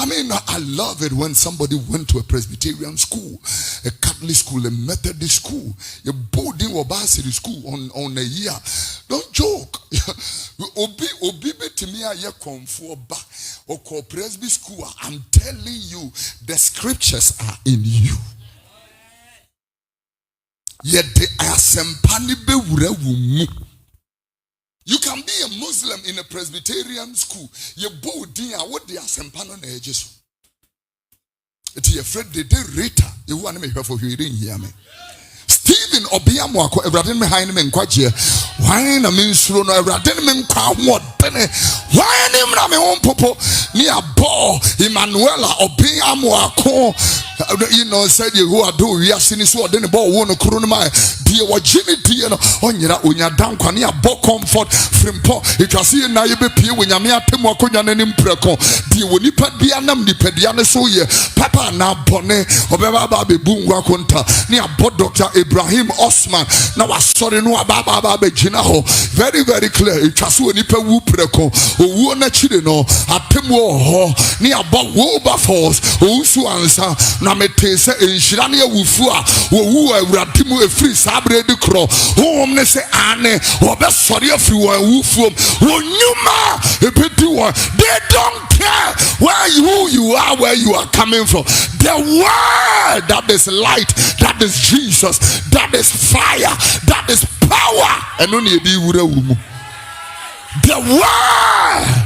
mean, I love it when somebody went to a Presbyterian school, a Catholic school, a Methodist school, a boarding or varsity school on a year. Don't joke. Obi to me a year come for back or call Presby school. I'm telling you, the scriptures are in you. Yet they are sempanibe wumu. You can be a Muslim in a Presbyterian school. You boarding what they are sempano na ejesu. It's your friend they rata. You want to make her for hearing here me. Stephen Obiamo ako evradin me haine me nkwaje. Why na me nsuro no evradin me nkwa hodene. Why na me na me won popo ni abo Emmanuela Obiamo ako. You know, said you who are doing, we are seeing this word, then the ball won a coronama. Dear, what Jimmy Dear, on your down, can you book comfort from Paul? If you see now, you be peer when you're near Timokoyan and Impreco. Dear, when you put the anam, the pediana so ye, Papa now bonnet, or Baby Boom Wakunta, near Bod Dr. Ibrahim Osman. Now I saw the no Baba Jinaho. Very, very clear. If you see any Wupreco, or Wona Chidino, at Timo, near Bob Woba Falls, who answer. Na metese enshirane awufua wo awuradimu efri sabre de kro homne se ane obesori afri wo awufuom wonyuma ebedi wo. They don't care who you are, where you are coming from. The word that is light, that is Jesus, that is fire, that is power, and only be the word.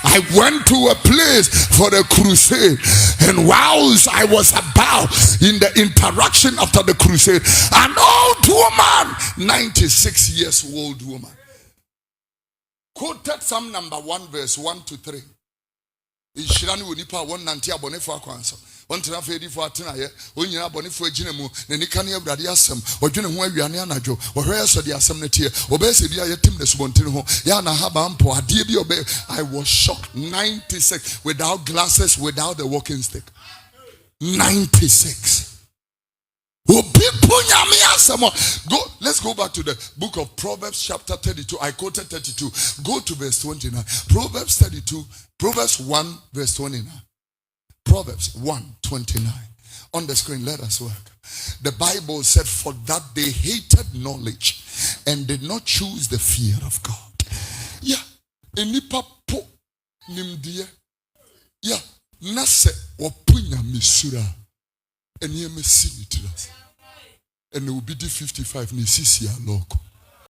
I went to a place for a crusade, and whilst I was about in the interaction after the crusade, an old woman, 96 years old woman, quoted Psalm number 1 verse 1 to 3. Ishirani wunipa one nanti abonefo akwanso. One tena fedi fo atena ye. Onyina abonefo agina mu na nika ne awurade asem. Odwene ho awiane anajo. Ohwe so de asem ne tie. Obese bia yetim ne subontene ho. Ya na haba mpo ade bi obe. I was shocked. 96 without glasses, without the walking stick. 96. Go, let's go back to the book of Proverbs chapter 32. I quoted 32. Go to verse 29. Proverbs 32. Proverbs 1 verse 29. Proverbs 1:29. On the screen, let us work. The Bible said, for that they hated knowledge and did not choose the fear of God. Yeah. Enipa po nimdiye. Yeah. Nase wapunya misura. And ye me see it. And it will be the 55 ni sisi ya loko.